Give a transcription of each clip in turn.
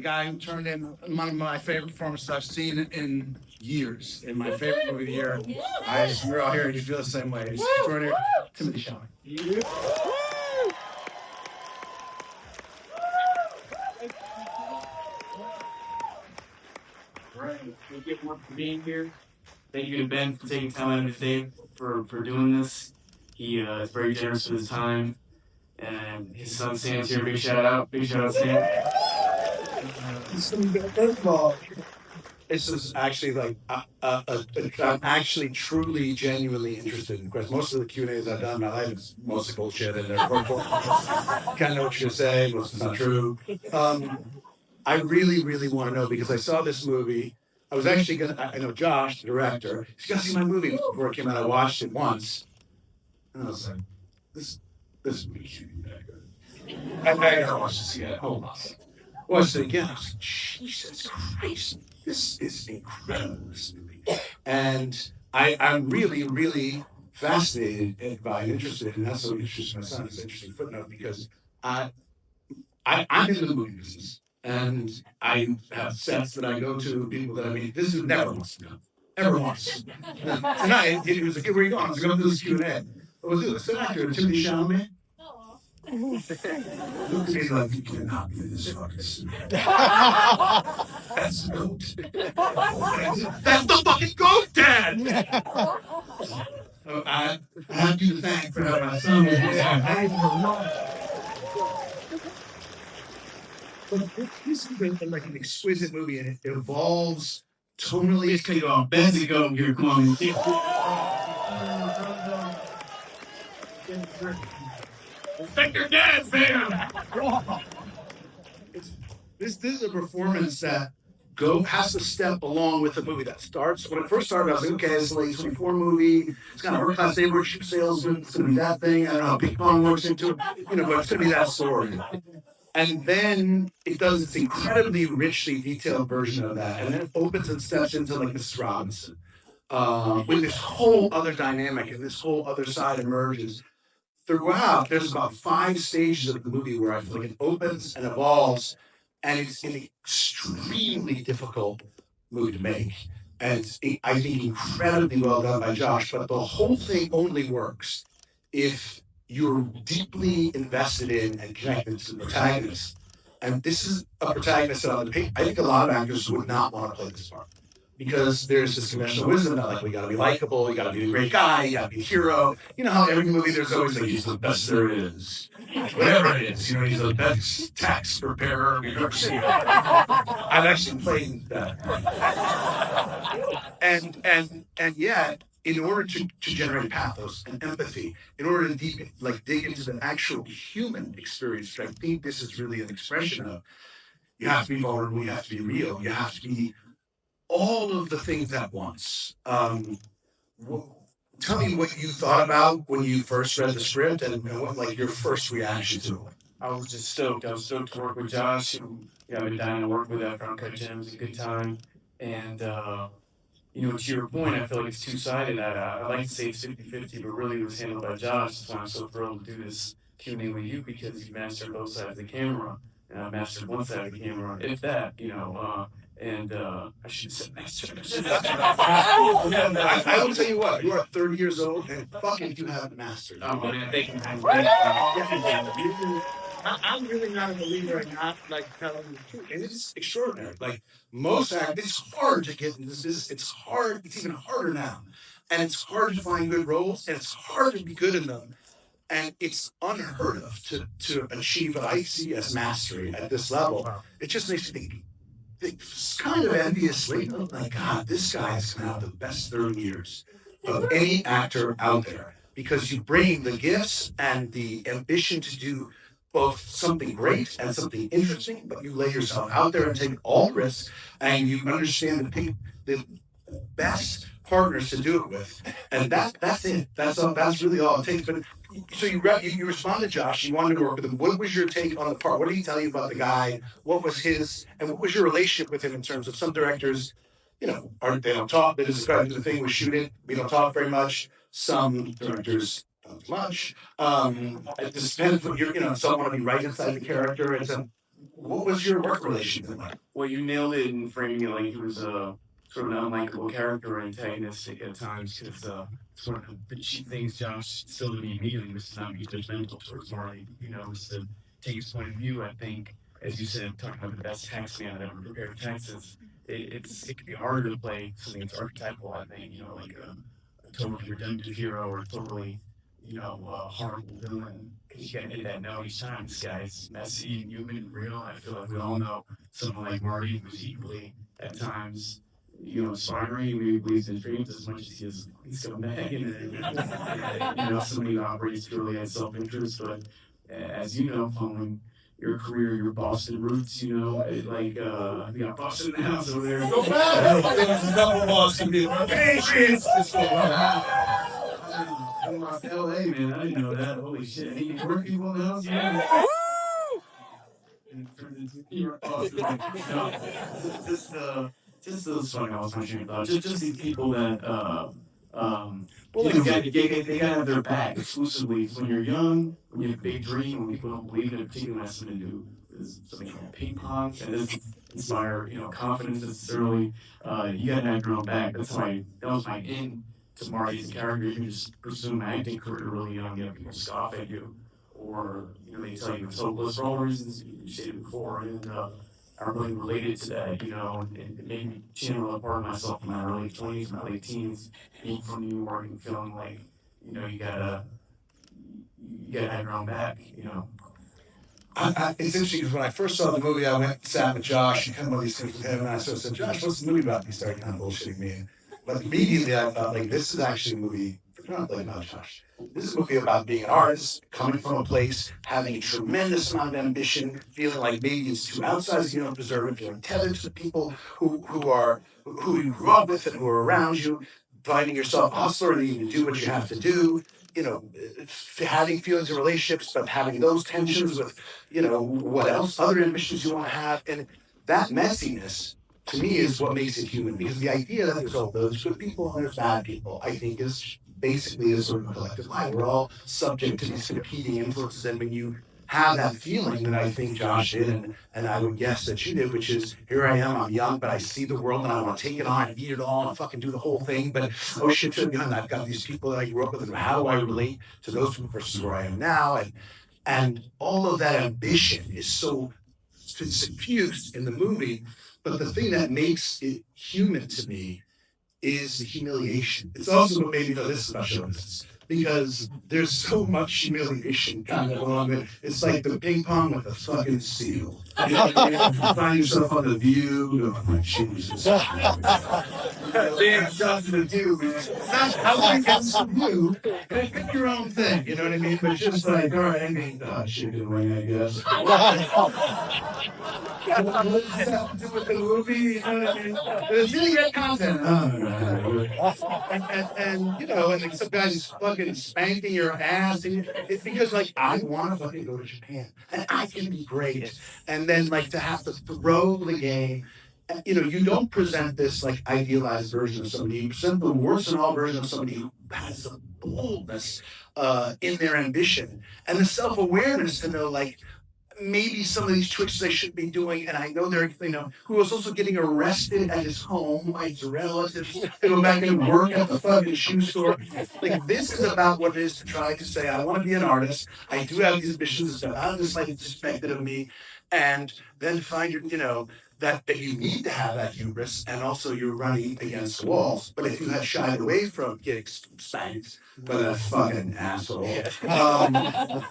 guy who turned in one of my favorite performances I've seen in years. In my favorite movie of the year. We're all here and you feel the same way. It's extraordinary. Timothée Chalamet. Right. Thank you everyone for being here. Thank you to Ben for taking time out of his day for doing this. He is very generous with his time. And his son Sam's here. Big shout out. Big shout out, Sam. First of all, this is actually like I'm actually truly genuinely interested in questions. Most of the Q&As I've done in my life is mostly bullshit and they're kind of know what you're saying, most is not true. I really, really want to know because I saw this movie. I was actually I know Josh, the director, he's gonna see my movie before it came out. I watched it once, and I was like, this movie can't be that good. I gotta watch this again. Hold on. Watched it again. I was like, Jesus Christ, this is incredible, this movie. And I'm really, really fascinated by and interested, and that's so interesting. My son is an interesting footnote because I'm in the movie business. And I have sets that I go to, people that I meet. This dude never wants to go. Ever once. Tonight, he was like, where are you going? I was going to do this Q&A. Let's do this. Sit actor, Timothée Chalamet. Look at me like you cannot be this fucking stupid. That's the goat. That's the fucking goat, Dad! So I have you to thank for having my son with me. But this is like an exquisite movie, and it evolves tonally. Please cut you off. Ben's a goat here. Come on. Respect your dad, fam. This is a performance that has to step along with the movie that starts. When it first started, I was like, okay, it's a late 24 movie. It's kind of world-class neighborhood salesman. It's going to be that thing. I don't know how ping pong works into it, but it's going to be that story. And then it does its incredibly richly detailed version of that. And then it opens and steps into like Mrs. Robinson. With this whole other dynamic and this whole other side emerges. Throughout, there's about 5 stages of the movie where I feel like it opens and evolves. And it's an extremely difficult movie to make. And it's, I think, incredibly well done by Josh. But the whole thing only works if you're deeply invested in and connected to the protagonist. And this is a protagonist that on the page, I think a lot of actors would not want to play this part. Because there's this conventional wisdom that like we gotta be likable, you gotta be a great guy, you gotta be a hero. You know how every movie there's always like he's the best there is. Whatever it is, he's the best tax preparer we've ever seen. I've actually played that. And yet, in order to generate pathos and empathy, in order to dig into the actual human experience, which I think this is really an expression of, you have to be vulnerable, you have to be real, you have to be all of the things at once. Tell me what you thought about when you first read the script and what like your first reaction to it. I was just stoked. I was stoked to work with Josh. I've been dying to work with that from Cut Jam. It was a good time. And, to your point, I feel like it's two-sided. I like to say it's 50-50, but really it was handled by Josh. That's why I'm so thrilled to do this Q&A with you because you mastered both sides of the camera. And I mastered one side of the camera, if that, and I should have said next to I will tell you what, you are 30 years old and fucking you haven't mastered. Oh, man, thank you. I'm really not a believer in not like telling the truth. And it's extraordinary. Like most actors, it's hard to get into this business. It's hard, it's even harder now. And it's hard to find good roles and it's hard to be good in them. And it's unheard of to achieve what I see as mastery at this level. It just makes me think kind of enviously, oh my God, this guy is going to have the best 30 years of any actor out there because you bring the gifts and the ambition to do both something great and something interesting, but you lay yourself out there and take all risks and you understand to pick the best partners to do it with. And that's it. That's really all it takes. But so you responded to Josh, you wanted to work with him. What was your take on the part? What did he tell you about the guy? What was his, and what was your relationship with him in terms of some directors, they don't talk, they just try to do the thing, we shoot it, we don't talk very much. Some directors don't much. It just depends what some want to be right inside the character and some what was your work relationship like? Well, you nailed it in framing it like he was a sort of an unlikable character or antagonistic at times because it's one of the chief things Josh still to me immediately was to not be judgmental towards Marty, was to take his point of view. I think, as you said, talking about the best tax man that ever prepared taxes, it can be harder to play something that's archetypal, I think, like a totally redundant hero or a totally, horrible villain. Because you got to hit that note each time. This guy's messy and human and real. I feel like we all know someone like Marty who's equally at times, inspiring. Maybe believes in dreams as much as he is a scumbag, and somebody who operates purely as self-interest. But as you know, following your career, your Boston roots, we got Boston in the house over there. Go back! There's a couple of Boston people. Patriots! I lost LA, man. I didn't know that. Holy shit. Any New York people in the house? Yeah. And it turned into New York, Boston. Just those funny. I was mentioning about just these people that they gotta have their back exclusively. When you're young, when you have a big dream, when people don't believe in it, particularly when it has something to do with something called ping pong, and doesn't inspire confidence necessarily. You gotta have your own back. That was my in to Marty as a character. You can just pursue an acting career really young. People scoff at you, or they tell you it's hopeless for all the reasons you stated before, and I really related to that, and it made me channel a part of myself in my early 20s, my late teens, being from New York and feeling like, you gotta have your own back. It's interesting because when I first saw the movie, I went and sat with Josh and kind of one of these things with him, and I sort of said, Josh, what's the movie about? And he started kind of bullshitting me. But immediately I thought, like, this is actually a movie, not like, no, Josh. This is a movie about being an artist, coming from a place, having a tremendous amount of ambition, feeling like maybe it's too outsized, you don't deserve it, feeling tethered to the people who you grew up with and who are around you, finding yourself a hustler, needing to do what you have to do, having feelings in relationships, but having those tensions with, what else, other ambitions you want to have. And that messiness, to me, is what makes it human. Because the idea that there's all those good people and there's bad people, I think, is basically a sort of collective mind. We're all subject to these competing influences. And when you have that feeling that I think Josh did, and I would guess that you did, which is here I am, I'm young, but I see the world and I want to take it on and eat it all and fucking do the whole thing. But oh shit, I've got these people that I grew up with, and how do I relate to those people versus where I am now? And all of that ambition is so suffused in the movie. But the thing that makes it human to me is the humiliation. It's also what made me know this about show business, because there's so much humiliation kind of along it. It's like the ping pong with the fucking seal. You find yourself on the View. Oh my Jesus! Damn, something to do, man. Not how against you. Pick your own thing. You know what I mean? But just like, all right, I mean, chicken wing, I guess. What does that have to do with the movie? You know what I mean? It's really good content. And like some guy's fucking spanking your ass, and it's because like I want to fucking go to Japan, and I can be great, and then like to have to throw the game. You don't present this like idealized version of somebody. You present the worst in all version of somebody who has the boldness in their ambition and the self-awareness to know like maybe some of these tricks I should be doing, and I know they're, who was also getting arrested at his home by his relatives to go back and work at the fucking shoe store. Like, this is about what it is to try to say, I want to be an artist. I do have these ambitions and stuff. How this life is expected of me. And then find that you need to have that hubris, and also you're running against walls. But if you had shied away from getting spanked by that fucking asshole, that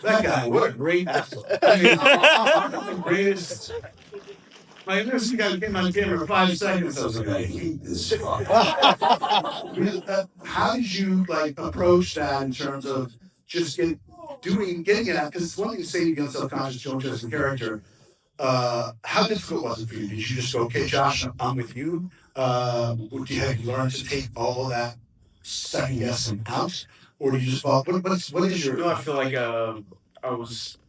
guy, what a great asshole. I mean, the greatest. My first guy came on camera for 5 seconds. I was like, I hate this shit. How did you like approach that in terms of just getting it out? Because it's one thing to say to be self-conscious, don't just character. How difficult was it for you? Did you just go, okay, Josh, I'm with you? Have you learned to take all of that second guessing out? Or do you just fall? What is your? I feel like I was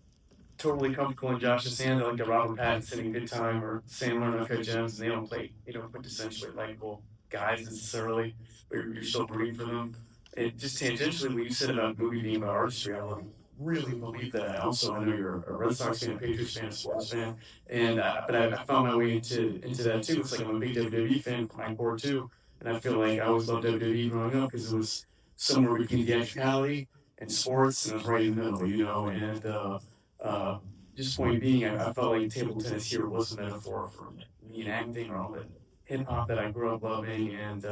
totally comfortable in Josh's hands. I like a Robert Pattinson in Good Time or Sandler and Uncut Gems, and they don't play, quintessentially likable guys necessarily, but you're still rooting for them. And just tangentially, what you said about movie being about artistry, I love really believe that. Also, I know you're a Red Sox fan, Patriots fan, a sports fan, and but I found my way into that too. It's like I'm a big WWE fan from my core too, and I feel like I always loved WWE growing up because it was somewhere between theatricality and sports, and it was right in the middle, you know. And uh, just point being, I felt like table tennis here was a metaphor for me and acting or all the hip hop that I grew up loving, and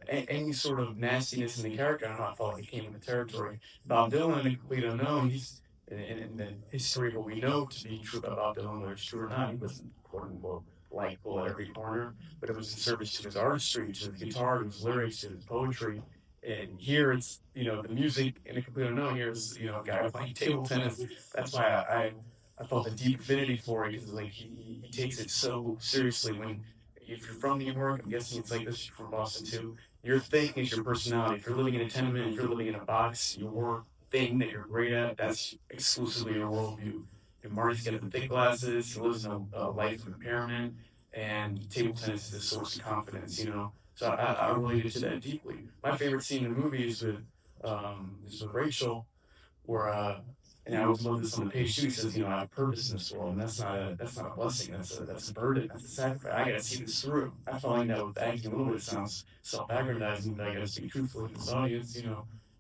any sort of nastiness in the character. I don't know, I felt like it came with the territory. Bob Dylan, a complete unknown. He's in the history of what we know to be true about Bob Dylan, whether it's true or not. He wasn't quote unquote likable at every corner, but it was in service to his artistry, to his guitar, to his lyrics, to his poetry. And here it's the music in a complete unknown. Here's a guy playing table tennis. That's why I felt a deep affinity for it because like he takes it so seriously. When if you're from New York, I'm guessing it's like this. You're from Boston too. Your thing is your personality. If you're living in a tenement, if you're living in a box, your thing that you're great at, that's exclusively your worldview. And Marty's got the thick glasses. He lives in a life of impairment, and table tennis is a source of confidence. So I related to that deeply. My favorite scene in the movie is with Rachel, where and I always love this on the page too. He says, I have purpose in this world, and that's not a blessing. That's a burden. That's a sacrifice. I gotta see this through. I felt like that with acting a little bit. It sounds self-aggrandizing, but I gotta speak truthfully to this audience.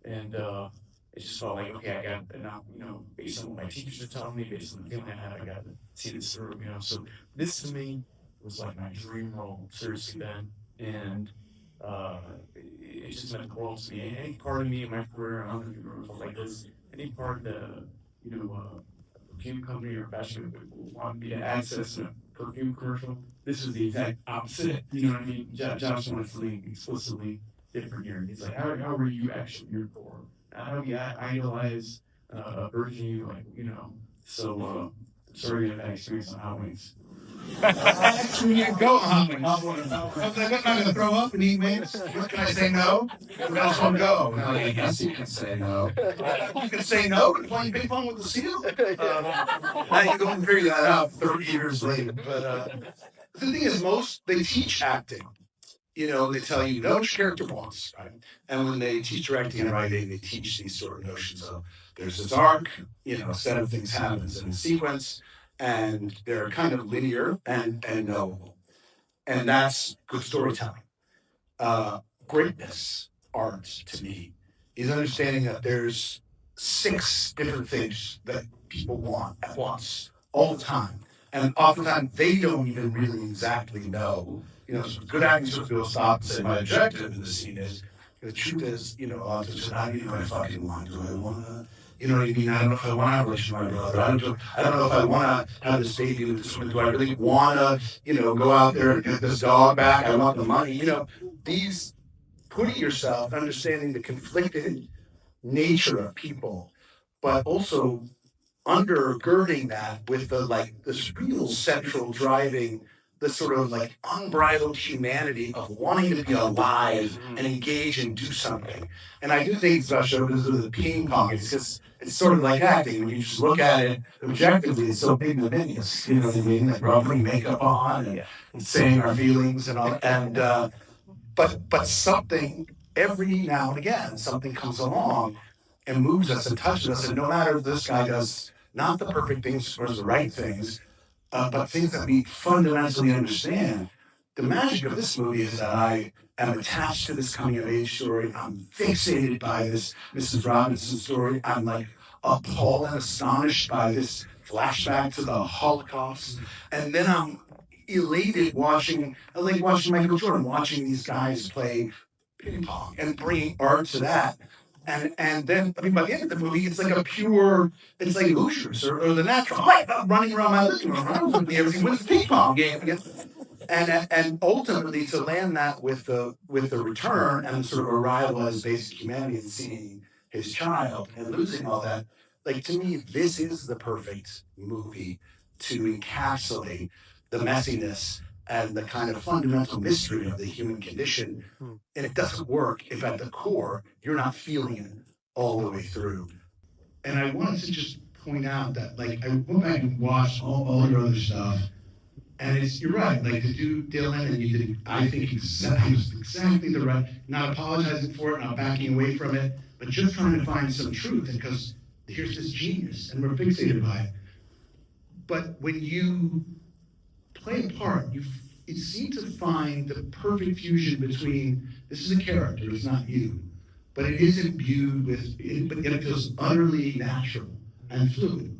And it just felt like okay, I got now, based on what my teachers are telling me, based on the feeling I had, I gotta see this through. So this to me was like my dream role, seriously, Ben, and it just meant the world to me. Any part of me in my career, I don't know if you ever felt like this. Any part of a perfume company or fashion would want me to access a perfume commercial. This was the exact opposite. You know what I mean? Josh wanted something explicitly different here. He's like, how were you actually your core? How do you idolize a version of you, So, sorry to have that experience on Hot Wings. Actually, you go on. I'm not going to throw up and eat wings. Can I say no? I just want to go. No, yes, you can say no. You can say no to playing ping pong with the seal. Now you go and figure that out 30 years later. But the thing is, they teach acting. They tell you know what your character wants, right? And when they teach directing and writing, they teach these sort of notions of there's this arc, a set of things happens in a sequence, and they're kind of linear and knowable. And that's good storytelling. Greatness, art, to me, is understanding that there's 6 different things that people want at once, all the time. And oftentimes they don't even really exactly know. So good acting sort of goes stop and say, my objective in the scene is, the truth is, authors said, how do you know what I fucking want? Do I want to, you know what I mean? I don't know if I want to have a relationship with my brother. I don't know if I want to have this baby with this woman. Do I really want to, go out there and get this dog back? I want the money. These putting yourself, understanding the conflicted nature of people, but also undergirding that with this real central driving, the sort of like unbridled humanity of wanting to be alive and engage and do something. And I do think Sasha, because of the ping pong, it's sort of like acting. When you just look at it objectively, it's so ignominious. You know what I mean? Like we're all putting makeup on and saying our feelings and all, and but something every now and again, something comes along and moves us and touches us. And no matter if this guy does not the perfect things or the right things, but things that we fundamentally understand, the magic of this movie is that I am attached to this coming of age story. I'm fixated by this Mrs. Robinson story. I'm like appalled and astonished by this flashback to the Holocaust. And then I'm elated watching Michael Jordan, watching these guys play ping pong and bringing art to that. And then, I mean, by the end of the movie, it's like it's like Hoosiers or the Natural. I'm running around my living room. I was everything with the ping pong game again. And ultimately to land that with the return and sort of arrival as basic humanity and seeing his child and losing all that, like to me, this is the perfect movie to encapsulate the messiness and the kind of fundamental mystery of the human condition. And it doesn't work if at the core you're not feeling it all the way through. And I wanted to just point out that like I went back and watched all your other stuff. And you're right, like to do Dylan, and you did, I think exactly the right, not apologizing for it, not backing away from it, but just trying to find some truth. And because here's this genius, and we're fixated by it. But when you play a part, you seem to find the perfect fusion between this is a character, it's not you, but it is imbued with, but yet it feels utterly natural and fluid.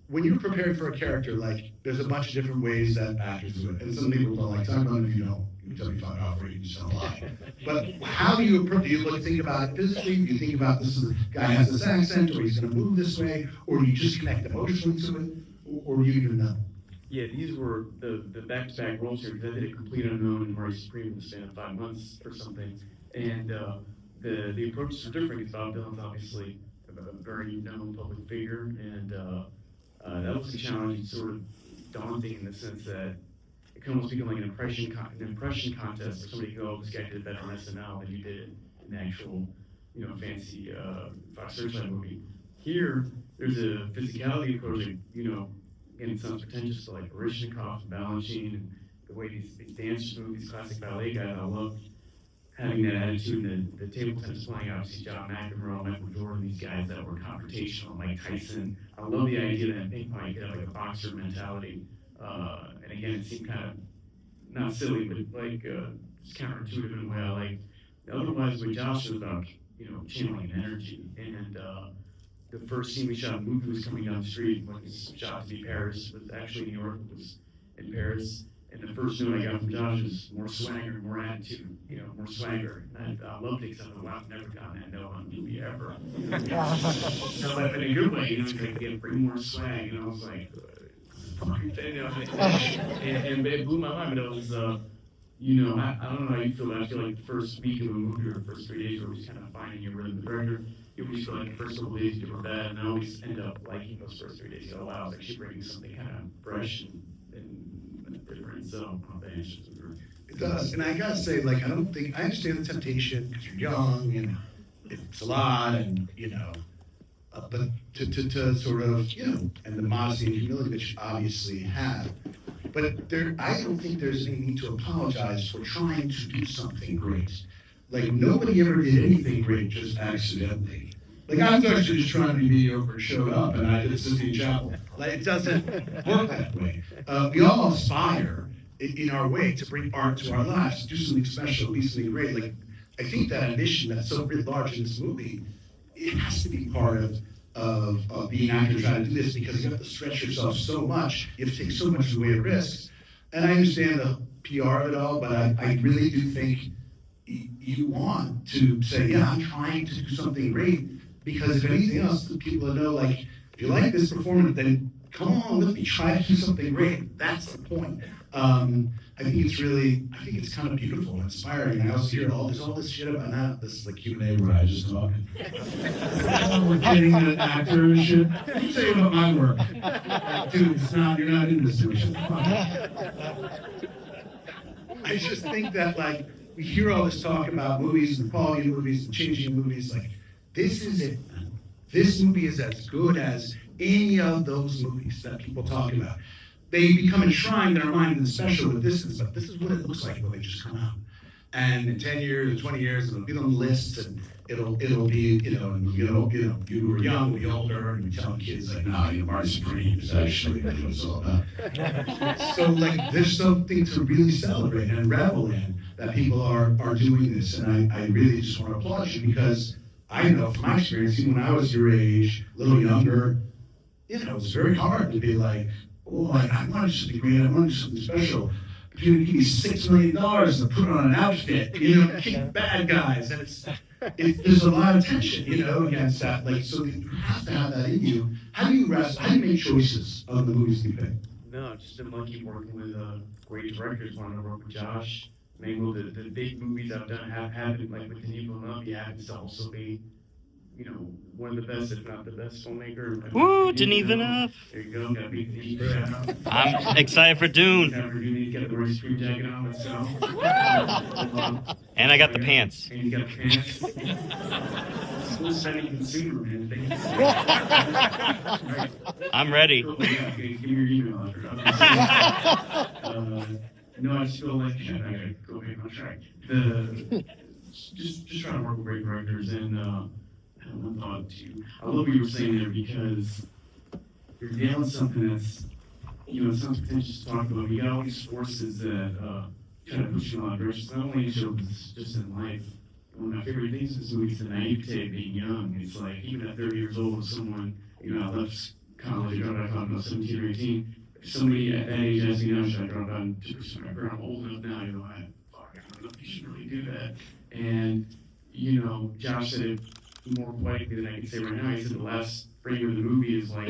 When you're prepared for a character, like there's a bunch of different ways that actors do it, and some people don't like talking about it. If you don't, you can tell me fuck off, or you can just don't lie. But how do you approach? Do you think about it physically? Do you think about this is, guy has this accent, or he's going to move this way, or do you just connect emotionally to it, or do you even know? Yeah, these were the back-to-back roles here, because I did a complete unknown and Marty Supreme in the span of 5 months or something. And the approaches are different, because Bob Dylan's obviously a very known public figure, and that was a challenge, sort of daunting in the sense that it can almost become like an impression contest, where somebody can go, oh, this guy did better on SNL than you did in the actual, fancy Fox Searchlight movie. Here, there's a physicality approach, again, it sounds pretentious, but like Baryshnikov and Balanchine, and the way these dancers move, these classic ballet guys, I love having that attitude. And the table tennis playing, obviously, John McEnroe, Michael Jordan, these guys that were confrontational, Mike Tyson. I love the idea that in ping pong you could have like a boxer mentality. And again, it seemed kind of not silly, but like just counterintuitive in a way I like. Otherwise, with Josh, it was about channeling energy. And the first scene we shot in the movie was coming down the street when it was shot to be Paris. It was actually New York, it was in Paris. And the first note I got from Josh was more swagger, more attitude, more swagger. And I loved it, because I thought, wow, I've never gotten that note on a movie ever. So, but in a good way, like, yeah, bring more swag. I was like, fucking thing, and it blew my mind. But it was, I don't know how you feel, but I feel like the first week of a movie, or the first 3 days, were always kind of finding your rhythm. The director, you always feel like the first couple days you were bad, and I always end up liking those first 3 days. You go, wow, I was actually bringing something kind of fresh and different. So, it does, and I gotta say, like, I understand the temptation because you're young and it's a lot, and but to sort of and the modesty and humility that you obviously have, but I don't think there's any need to apologize for trying to do something great. Like, nobody ever did anything great just accidentally. Like, I was actually just trying to be mediocre and showed up, and I did Sistine Chapel. Like, it doesn't work that way. We all aspire in our way to bring art to our lives, to do something special, be something great. Like, I think that ambition that's so writ large in this movie, it has to be part of being out here trying to do this, because you have to stretch yourself so much, you have to take so much in the way of risks. And I understand the PR of it all, but I really do think you want to say, yeah, I'm trying to do something great, because if anything else, the people that know, like, if you like this performance, then come on, let me try to do something great. That's the point. I think it's kind of beautiful and inspiring. I also hear all this shit about that, this like Q&A where I just talk. We're getting an actor and shit. Let me tell you about my work. Dude, you're not in this. I just think that, like, we hear all this talk about movies and the quality of movies and changing movies. Like, this is it. This movie is as good as any of those movies that people talk about. They become enshrined in our mind in the special with distance, but this is what it looks like when they just come out. And in 10 years or 20 years, it'll be on the list, and it'll be, you were young, we older, and we telling kids, like, no, Marty Supreme is actually what it's all about. So, like, there's something to really celebrate and revel in, that people are doing this, and I really just want to applaud you, because I know from my experience, even when I was your age, a little younger, it was very hard to be like, oh, I want to do something great, I want to do something special. But you're going to give me $6 million to put on an outfit, kick bad guys, and there's a lot of tension, against that. Like, so you have to have that in you. How do you make choices of the movies you pick? No, just been lucky working with great directors. Wanted to work with Josh. Mainly the big movies I've done have been, like with Denis Villeneuve, he happens to also be, one of the best, if not the best filmmaker. Woo, Denis Villeneuve! There you go, gotta be Denis. I'm excited for Dune. He's got the Marty Supreme jacket on, let's go. And I got the pants. And you got the pants. School spending consumer, man. I'm ready. Give me your email address. No, I just feel like I gotta go back on track. Just trying to work with great directors, and one thought too. I love what you were saying there because you're nailing something that's, it's not pretentious to talk about. You got all these forces that kind of push you in a lot of directions, not only in shows, just in life. One of my favorite things in this movie is the naivete of being young. It's like, even at 30 years old, if someone, I left college, I dropped out of college when I was 17 or 18. If somebody at that age asked me now, should I drop out and pursue my career? I'm old enough now, I don't know if you should really do that. And, Josh said it more poetically than I can say right now. He said the last frame of the movie is like,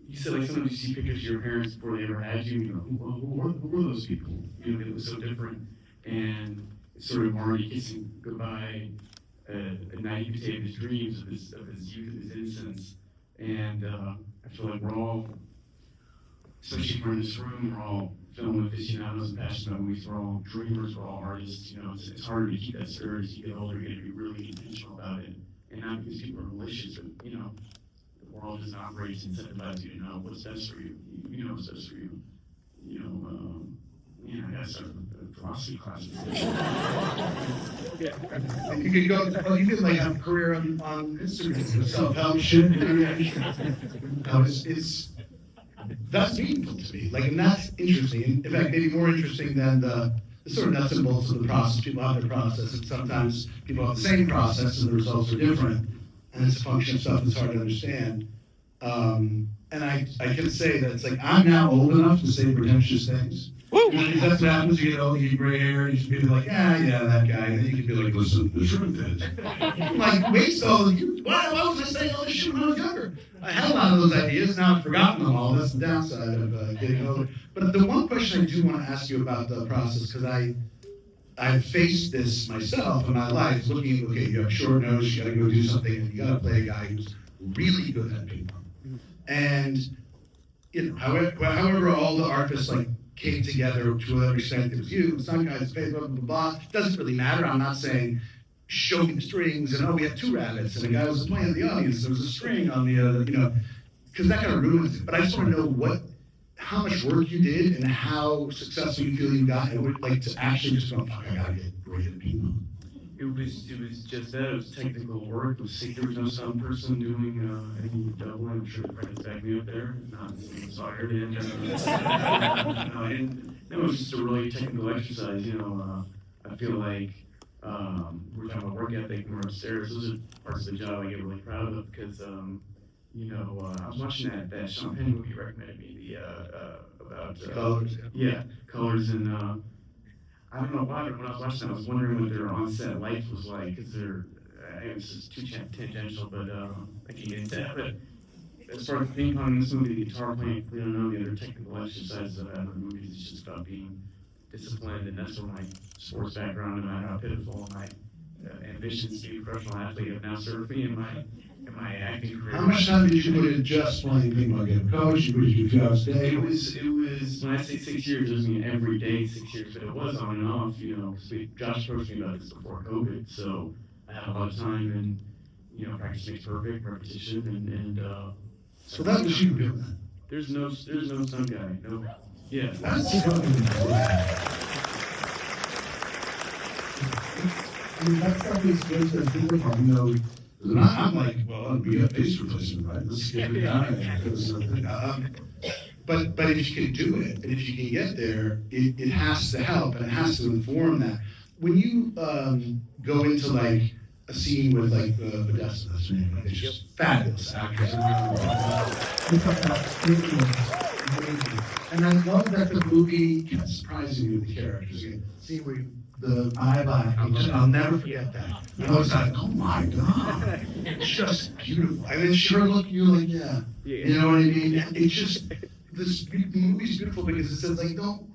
he said, like, sometimes you see pictures of your parents before they ever had you, who were those people? They look so different. And it's sort of Marty kissing goodbye, a naivete of his dreams, of his youth, of his innocence. And I feel like we're all, especially if we're in this room, we're all film aficionados and passionate about movies. We're all dreamers, we're all artists. It's harder to keep that spirit as you get older. You got to be really intentional about it. And not because people are malicious, but, the world doesn't operate to incentivize you to know what's best for you. You know what's best for you. I gotta start with philosophy classes. Yeah. You could go, well, you could like have a career on Instagram, self-help shit. That's meaningful to me. Like, and that's interesting. In fact, maybe more interesting than the sort of nuts and bolts of the process. People have their process, and sometimes people have the same process, and the results are different. And it's a function of stuff that's hard to understand. And I can say that it's like, I'm now old enough to say pretentious things. Because that's what happens, you get old, you get gray hair, you should be like, yeah, that guy. And then you can be like, listen, the truth is. I'm like, wait, so why was I saying all this shit when I was younger? I had a lot of those ideas, now I've forgotten them all. That's the downside of getting older. But the one question I do want to ask you about the process, because I've faced this myself in my life, looking, okay, you have a short nose, you gotta go do something, and you gotta play a guy who's really good at ping pong. And, however all the artists came together to whatever extent it was you, some guys played blah, blah, blah, doesn't really matter. I'm not saying show me the strings and we had two rabbits and the guy was playing in the audience, there was a string on the other, because that kind of ruins it. But I just want to know how much work you did and how successful you feel you got, and would like to actually just go, fuck, I gotta get great at ping pong. It was just that. It was technical work. It was sick. There was no sound person doing any doubling. I'm sure Brandon's back me up there. Not soccer did. And it was just a really technical exercise. I feel like we're talking about work ethic when we're upstairs. Those are parts of the job I get really proud of because I was watching that Sean Penn movie you recommended me about Colors. Yeah, Colors and. I don't know why, but when I was watching that, I was wondering what their on-set life was like, because this is too tangential, but I can get into that. But as far as ping pong in this movie, the guitar playing, we don't know the other technical exercises of other movies. It's just about being disciplined, and that's where my sports background, no matter how pitiful my ambitions to be a professional athlete, have now served me in my acting career. How much time did you put in just playing ping pong? Get a coach? You would do jobs day? It was when I say 6 years, it doesn't mean every day 6 years, but it was on and off. Because Josh approached me about this before COVID, so I had a lot of time, and practice makes perfect, repetition, and so that was you doing that. There's no sun guy. No. Yeah. That's fucking cool. That stuff is good to think about, and I'm like, well, I'll be a face replacement, right? Let's get it down there. But if you can do it, and if you can get there, it has to help, and it has to inform that. When you go into a scene with Odessa, that's her name, it's just fabulous actress. And I love that the movie kept surprising you with the characters. See where the I'll never forget that. And I was like, oh my God, it's just beautiful. And then sure look, you're like, yeah. You know what I mean? It's just, the movie's beautiful because it says, don't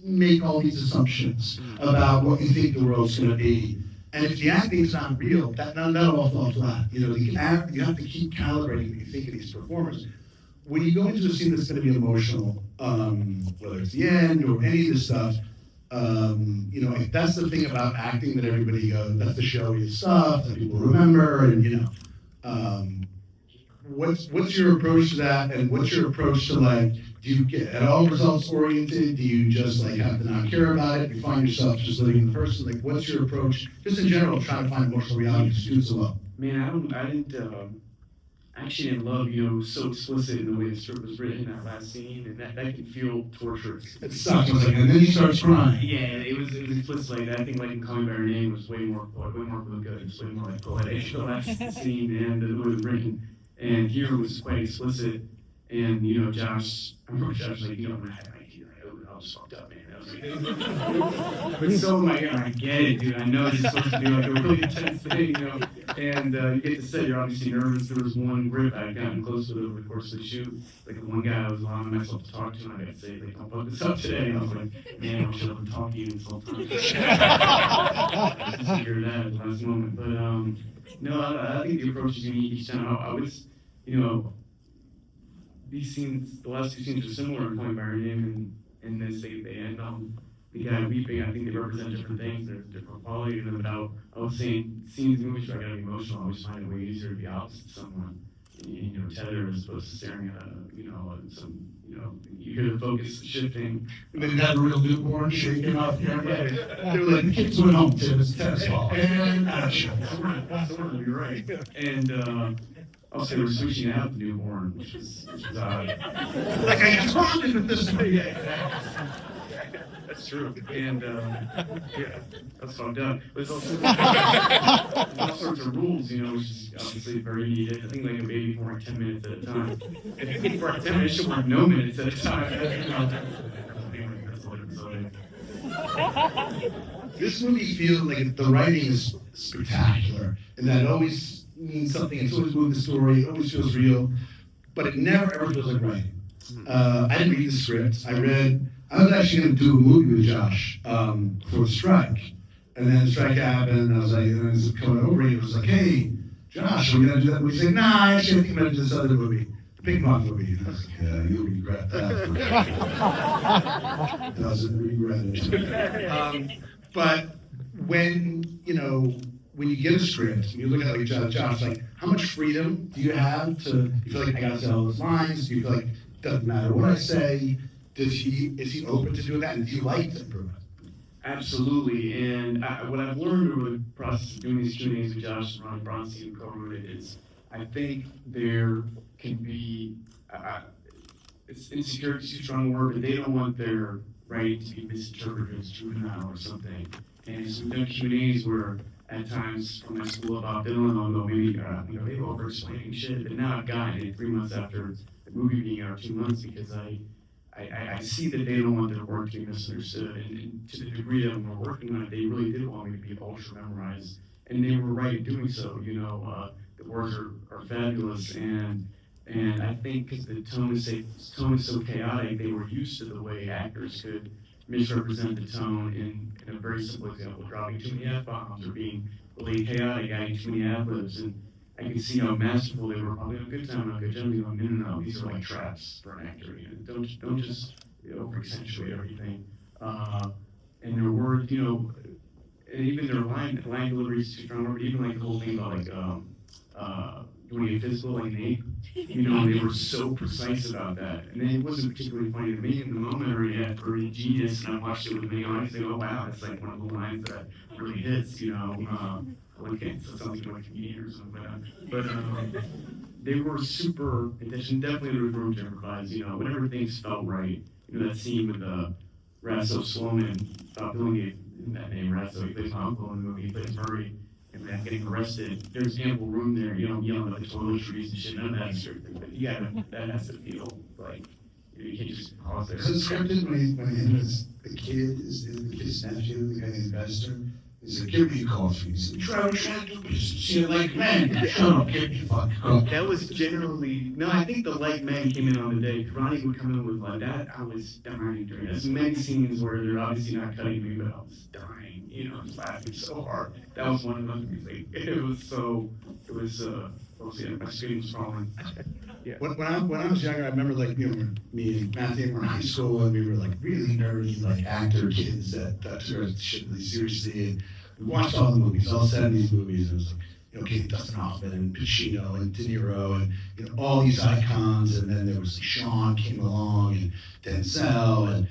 make all these assumptions about what you think the world's going to be. And if the acting's not real, that'll all fall flat. You have to keep calibrating what you think of these performers. When you go into a scene that's going to be emotional, whether it's the end or any of this stuff, that's the thing about acting that everybody goes, that's the showy stuff that people remember, and what's your approach to that, and what's your approach to do you get at all results oriented? Do you just like have to not care about it? Do you find yourself just living in the person? Like, what's your approach, just in general, trying to find emotional reality because you do it so well? Man, I actually didn't love, it was so explicit in the way the script was written, that last scene, and that can feel torturous. It sucks. Like, and then he starts crying. Yeah, it was explicit like that. I think like in Calling By Your Name was way more good. It's way more like poetic, the last scene and the way it was written. And here it was quite explicit. And Josh, I remember Josh was like, when I had my kid, I was fucked up, man. I was like, but so like, I get it, dude. I know it's supposed to be like a really intense thing, And you get to say you're obviously nervous. There was one grip I had gotten close with over the course of the shoot. Like the one guy I was allowing myself to talk to, and I got to say, like, don't fuck this up today. And I was like, man, I should have talked to you this whole time. I just figured that at the last moment. But no, I think the approach is unique each time. I was, these scenes, the last two scenes are similar in Calling By Your Name, and this they end on the guy weeping. I think they represent different things. There's different quality to them. But I was saying, scenes in movies where I gotta be emotional, I always find it way easier to be opposite someone. Tether as opposed to staring at you hear the focus shifting. And then you have a real newborn shaking off your head. They were like, the kids went home to this tennis ball. And action. You're right. And I'll say we're switching out the newborn, which is odd. Like, I just wanted with this thing. That's true. And yeah, that's fucked up. But there's also all sorts of rules, which is obviously very needed. I think like a baby can work 10 minutes at a time. If you can work 10 minutes, you should work no minutes at a time. This movie feels like the writing is spectacular, and that it always means something. It's always moving the story. It always feels real, but it never ever feels like writing. I didn't read the script. I was actually going to do a movie with Josh for the strike, and then the strike happened. And I was like, and I was coming over, and he was like, "Hey, Josh, are we going to do that movie?" He's like, "Nah, actually, I think I'm going to do this other movie, the ping pong movie." And I was like, "Yeah, you'll regret that." Doesn't regret it. But when you get a script, and you look at it like Josh, like, how much freedom do you have to? You feel like I got to say all those lines? Do you feel like it doesn't matter what I say? Is he open to doing that, and do you like to improve it? Absolutely, and what I've learned over the process of doing these Q&As with Josh and Ronnie Bronstein, who co-wrote it, is I think there can be, it's insecurity is too strong a word, but they don't want their writing to be misinterpreted as juvenile or something. And so we've done Q&As where at times from my school about Dylan, I'll go maybe, they were over-explaining shit, but now I've gotten it 3 months after the movie being out, 2 months, because I see that they don't want their work to be misunderstood, and to the degree that when we're working on it, they really did want me to be ultra memorized, and they were right in doing so. The words are fabulous, and I think because the tone is so chaotic, they were used to the way actors could misrepresent the tone in a very simple example, dropping too many F-bombs or being really chaotic, adding too many ad-libs, and I can see how masterful they were. Probably a good time, a good job. No, these are like traps for an actor. Don't just over-accentuate everything. And their words, and even their line delivery is too strong. But even like the whole thing about like you want to get physical, like an ape. They were so precise about that, and then it wasn't particularly funny to me in the moment, or yet pretty genius. And I watched it with many eyes. And go, wow, that's like one of the lines that really hits. Okay, so it sounds like a comedian or something, but they were super intentional. Definitely there was room to improvise. Whenever things felt right. That scene with Razzo Sloman, Bill gave that name Razzo. He plays my uncle in the movie. He plays Murray, and then getting arrested. There's ample room there. You don't yell about the toiletries and shit. None of that's certain. But that has to feel like you can't just pause there. So the scripted when him as the kid's nephew, the guy named Bester. He's like, give me a coffee. He's like, try to do business. See it like men. Shut up, give me a fucking coffee. That was generally, no, I think the like men came in on the day. Ronnie would come in with like that. I was dying during this. Many scenes where they're obviously not cutting me, but I was dying, just laughing so hard. That was one of those things. My screen was falling. Yeah. When I was younger, I remember like me and Matthew were in high school, and we were like really nerdy like actor kids that took our shit really seriously. And we watched all the movies, all 70s movies. And it was like, Dustin Hoffman and Pacino and De Niro and all these icons, and then there was Sean came along and Denzel, and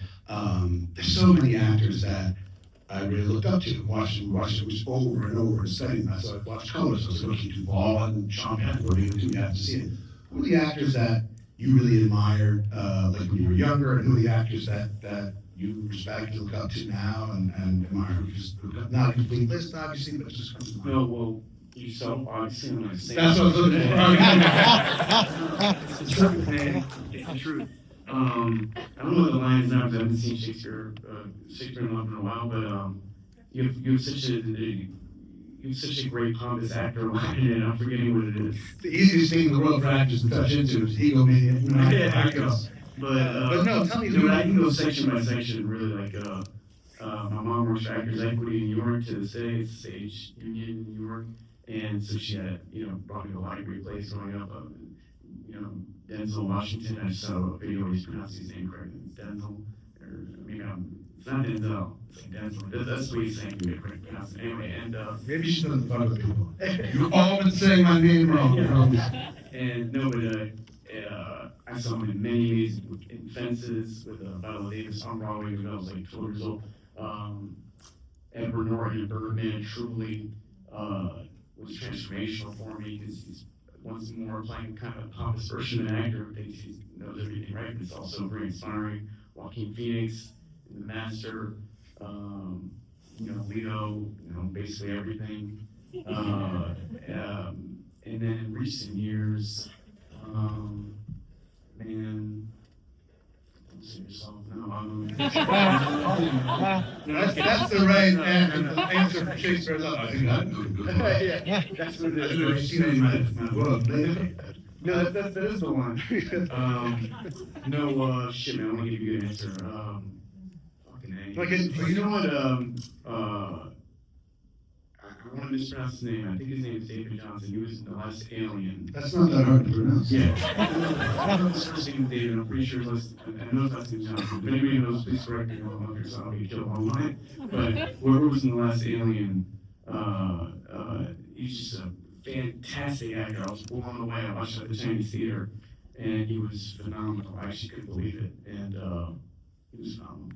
there's so many actors that I really looked up to, watching it was over and over and studying that. So I watched Colors, I was looking to Ball and Sean Penn, what do you have to see it? Who are the actors that you really admired, like when you were younger, and who are the actors that you respect and look up to now and admire? Just not a complete list, obviously, but just comes to mind. No, well, yourself, obviously, I'm not saying. That's what I was looking for. It's the truth. I don't know what the line is now because I haven't seen Shakespeare in Love in a while, but you have such a great pompous actor, and I'm forgetting what it is. The easiest thing in the world for actors to touch into is egomania. But no, tell me. I can go section by section, really. Like my mom works for Actors Equity in New York to this day. It's a stage union in New York, and so she had brought me to a lot of great plays growing up. Denzel Washington. I just saw a video where he's pronouncing his name correctly. It's Denzel, it's not Denzel. It's like Denzel. That's what he's saying. You correct pronounce it anyway. And maybe she doesn't fuck with people. You've all been saying my name wrong. And no, but I saw him in many in Fences with Viola Davis on Broadway when I was like 12 years old. Edward Norton and Birdman truly was transformational for me because he's once more playing kind of a pompous version of an actor who thinks he knows everything right, but it's also very inspiring. Joaquin Phoenix, The Master, Leo, basically everything. And then in recent years, don't say yourself, That's the right answer for Shakespeare Love. I think that's what it is. I've never seen it in my book. No, that is the one. Shit, man, I want to give you a good answer. Fucking A. You know what? I want to mispronounce his name. I think his name is David Johnson. He was in The Last Alien. That's not that hard to pronounce. Yeah. I don't know his first name is David. I'm pretty sure I know his last name is Johnson. If anybody knows, please correct me if I'm wrong here, so I'll get killed online. But whoever was in The Last Alien, he's just a fantastic actor. I was blown away. I watched it at the Chinese theater, and he was phenomenal. I actually couldn't believe it, and he was phenomenal.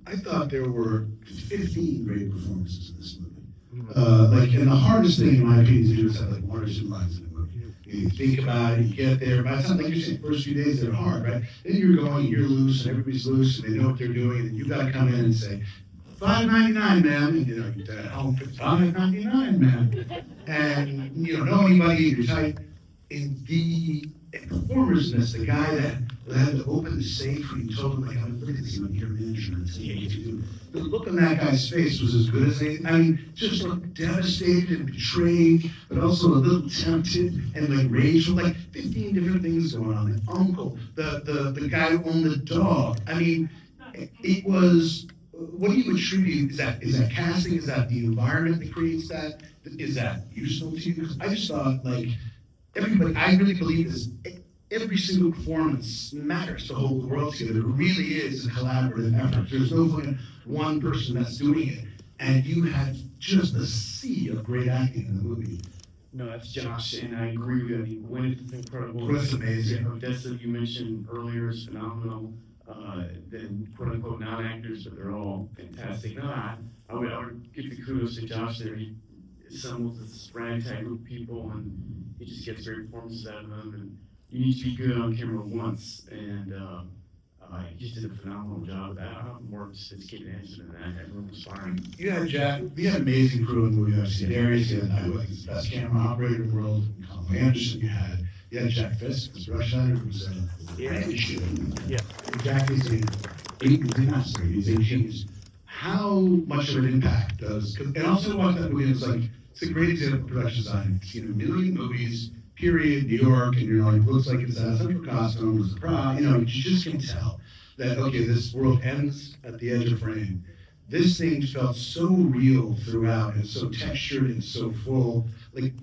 I thought there were 15 great performances in this movie. And the hardest thing, in my opinion, to do is have like 1 or 2 lines in the movie. You think about it, you get there. By the time, like you're saying, the first few days they're hard, right? Then you're going, you're loose, and everybody's loose, and they know what they're doing, and you got to come in and say, $5.99, man, and you're at home for $5.99, man, and you don't know anybody, you're tight. In the performers in this, the guy that had to open the safe when you told him, like, look at this, you're an insurance, the look on that guy's face was as good as anything. I mean, just like devastated and betrayed, but also a little tempted and like rageful, like 15 different things going on. The uncle, the guy who owned the dog. I mean, it was. What do you attribute? Is that casting? Is that the environment that creates that? Is that useful to you? Because I just thought, like, everybody, I really believe this. Every single performance matters to hold the world together. It really is a collaborative effort. There's no one person that's doing it. And you had just a sea of great acting in the movie. No, that's Josh, and I agree with you. I mean, Gwyneth is incredible. Gwyneth's amazing. Odessa, you mentioned earlier, is phenomenal. Then quote-unquote non-actors, but they're all fantastic. No, I would give the kudos to Josh there. He assembles this ragtag group of people, and he just gets great performances out of them. And you need to be good on camera once, and he just did a phenomenal job. I have more sophisticated answer than that. Everyone was firing. You had Jack. We had an amazing crew in the movie. Obviously, Darius, you had I think he's the best camera operator in the world. Colin Anderson. You had Jack Fisk, who was Rush-Hunter, who was Randy Shooter. Yeah. Jack is a master. He's a genius. How much of an impact does? And also watch that movie. It's like it's a great example of production design. You've seen a million movies. Period, New York, and you're like, looks like it's a central costume, it's a prop. You just can tell that okay, this world ends at the edge of frame. This thing felt so real throughout, and so textured and so full. Like,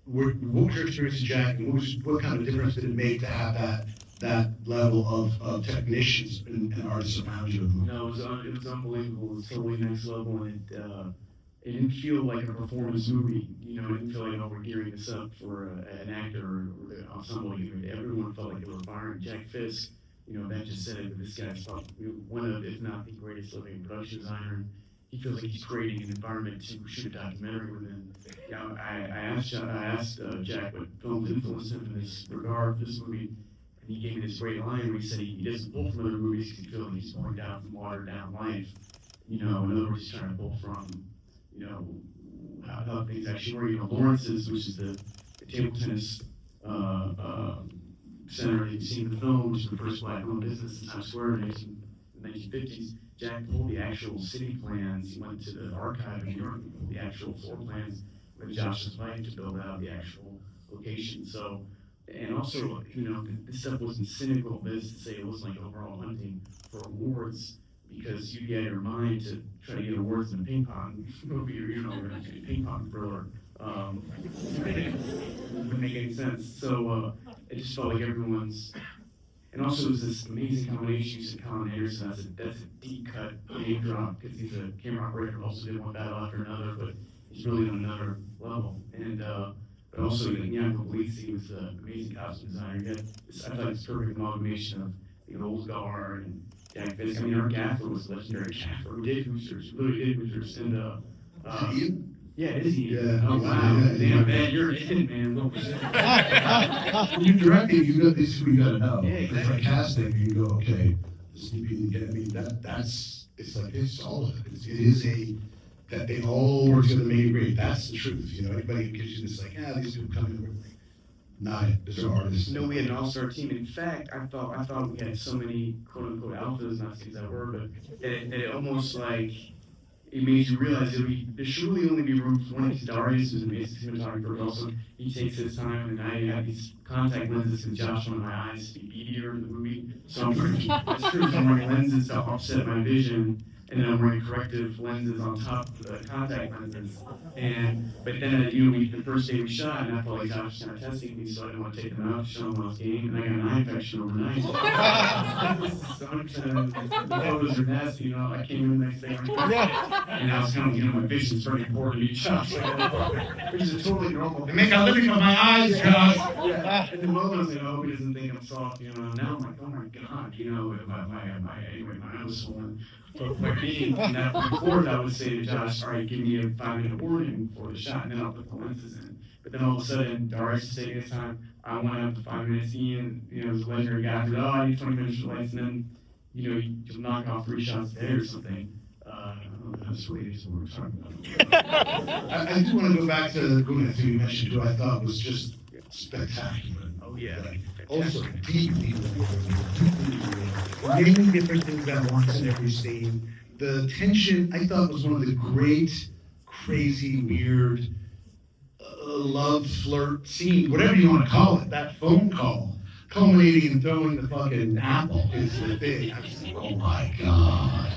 what was your experience, Jack? And what kind of difference did it make to have that level of technicians and artists around you? No, it was unbelievable. It was totally next level, and it didn't feel like a performance movie. You know, it didn't feel like, oh, we're gearing this up for an actor or the ensemble. Everyone felt like they were firing. Jack Fisk, you know, Ben just said it, but this guy's probably one of, if not the greatest living production designer. He feels like he's creating an environment to shoot a documentary within. You know, I asked Jack what films influenced him in this regard for this movie, and he gave me this great line where he said he doesn't pull from other movies because he feels like he's going down from watered down life. You know, in other words, he's trying to pull from, you know, how things actually were. You know, Lawrence's, which is the table tennis center you've seen in the film, which is the first black-owned business in Times Square in the 1950s. Jack pulled the actual city plans. He went to the archive in New York and pulled the actual floor plans with Josh's wife to build out the actual location. So, and also, you know, this stuff wasn't cynical. This to say it wasn't like overall hunting for awards, because you get your mind to try to get awards in a ping pong movie or, you know, or a ping pong thriller. Wouldn't make any sense. So it just felt like everyone's. And also, there's this amazing combination. You said Colin Anderson. That's a deep cut name drop because he's a camera operator. Also did one battle after another, but he's really on another level. And but also, Yanko Polizzi was an amazing costume designer. I thought it's a perfect amalgamation of the old guard and Jack Fisk. I mean, our gaffer was a legendary gaffer who did Hoosiers, really did Hoosiers. And yeah, is he? Yeah. Oh wow! Damn, man, you're in, man. When you directing, you got this. You gotta know. Yeah, It's exactly. like casting. You go, okay, this need to get. I mean, that's. It's like it's solid. It is a that they all work together to make it great. That's the truth. You know, anybody who gives you this like, these people come in with not it. These are artists. No, we had an all-star team. In fact, I thought we had so many quote-unquote alphas, not to use that word, but that it almost like it made you realize there should really only be room for one of these. Darius, who's an amazing cinematographer, but also he takes his time, and I have these contact lenses because Josh wanted my eyes to be beadier in the movie. So that's true. So I'm wearing lenses to offset my vision, and then I'm wearing corrective lenses on top of the contact lenses. But then the first day we shot, and I felt like Josh was kind of testing me, so I didn't want to take them out to show him I was game, and I got an eye infection overnight. So 100% of the photos are nasty, you know. I came in the next day, and I was kind of, my vision's very important to me, Josh. Which is totally normal. They make a living with my eyes, Josh. Yeah. And the moment I was like, I hope he doesn't think I'm soft, you know. Now I'm like, oh my god, you know, my eye was swollen. But by being in that before, I would say to Josh, all right, give me a 5-minute warning before the shot, and then I'll put the lenses in. But then all of a sudden, Darius is taking his time. I want to have the 5 minutes in, you know, as a legendary guy. Oh, I need 20 minutes for the lights, and then, you know, you'll knock off 3 shots a day or something. I don't know, that's what it is what we're talking about. I do want to go back to the Gomez you mentioned, who I thought was just spectacular. Oh, yeah. Also, deeply many different things at once in every scene. The tension, I thought, was one of the great, crazy, weird, love flirt scene, whatever you want to call it. That phone call, culminating in throwing the fucking apple is the thing. I was like, oh my god.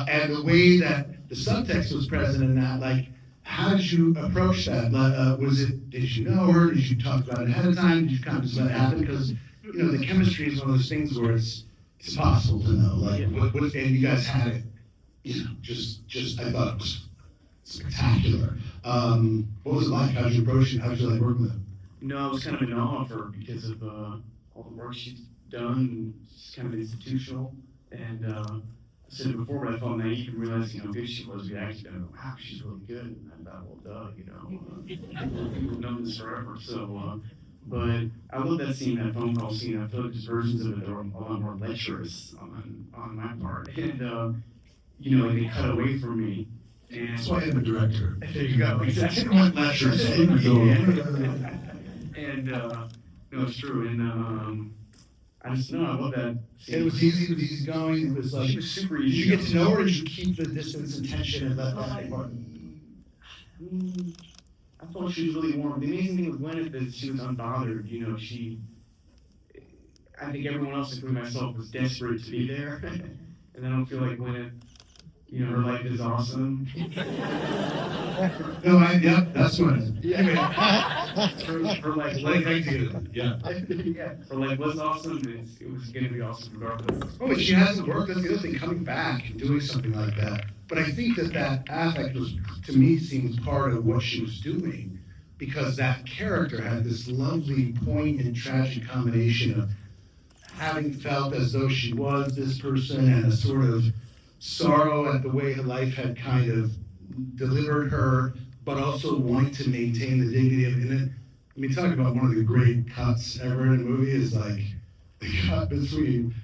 And the way that the subtext was present in that, like, how did you approach that? Did you know her? Did you talk about it ahead of time? Did you kind of just let it happen? Because, you know, the chemistry is one of those things where it's impossible to know. Like, and you guys had it, you know, just I thought it was spectacular. What was it like? How did you approach it? How did you like working with it? You know, I was kind of in awe of her because of all the work she's done. She's kind of institutional. And I said it before, but I felt naive and realizing how good she was. We actually go, wow, she's really good. And I thought, well, duh, you know, people have known this forever. So, but I love that scene, that phone call scene. I feel like there's versions of it that are a lot more lecherous on my part. And, you know, they cut away from me. And That's why I'm a director. there you go. Exactly. I want lectures. And no, it's true. And I just know I love that scene. It was easy going. It was like, She was super did easy. you get to know her? Or did you keep the distance and tension and let that be part? I thought she was really warm. The amazing thing with Gwyneth is she was unbothered. You know, I think everyone else, including myself, was desperate to be there. And I don't feel like Gwyneth, you know, her life is awesome. No, that's what. Her life, Yeah. her life was awesome. It was going to be awesome regardless. Oh, but she hasn't worked. That's the other thing. Coming back and doing something like that. But I think that affect was, to me, seems part of what she was doing, because that character had this lovely, poignant, tragic combination of having felt as though she was this person and a sort of sorrow at the way her life had kind of delivered her, but also wanting to maintain the dignity of it. I mean, talk about one of the great cuts ever in a movie is like the cut between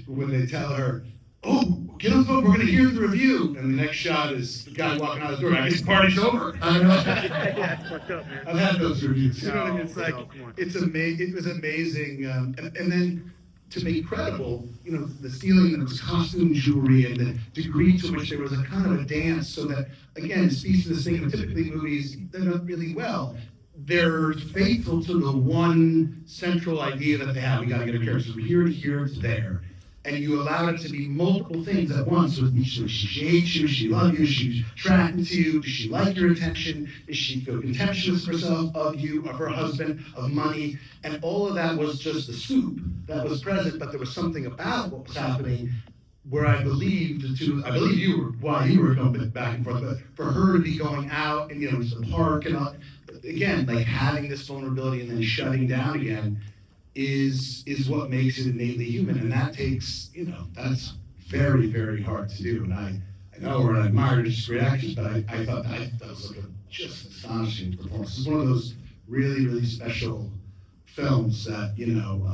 when they tell her, "Oh, get on the phone, we're going to hear the review," and the next shot is the guy walking out the door. I guess the party's over. I don't know. I've had those reviews. You know what I mean? It's like it's amazing. It was amazing, and then to make credible, you know, the stealing of costume jewelry and the degree to which there was a kind of a dance, so that again, it speaks to this thing of typically movies they're not really well. They're faithful to the one central idea that they have. We got to get a character from here to here to there. And you allow it to be multiple things at once. So she hates you, she loves you, she's attracted to you, does she like your attention, does she feel contemptuous of herself, of you, of her husband, of money, and all of that was just the soup that was present, but there was something about what was happening where I believe you were going back and forth, but for her to be going out and, you know, to the park and all, again, like having this vulnerability and then shutting down again, is what makes it innately human, and that takes, you know, that's very, very hard to do. And I know, or I admire his reactions, but I thought that was like a just astonishing performance. It's one of those really, really special films that, you know,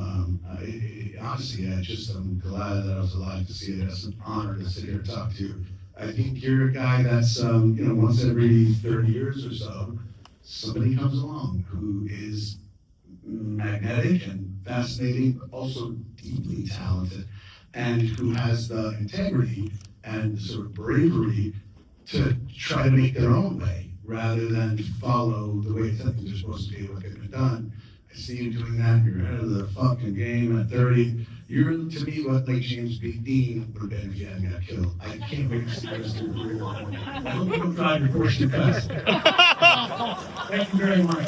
honestly, I'm glad that I was alive to see it. It's an honor to sit here and talk to you. I think you're a guy that's, you know, once every 30 years or so, somebody comes along who is magnetic and fascinating, but also deeply talented, and who has the integrity and the sort of bravery to try to make their own way rather than follow the way things are supposed to be, what they've been done. I see you doing that. You're ahead of the fucking game at 30. You're, to me, what like James B. Dean would have been if he hadn't got killed. I can't wait to see the rest of your career. I hope you don't drive your Porsche fast. Thank you very much.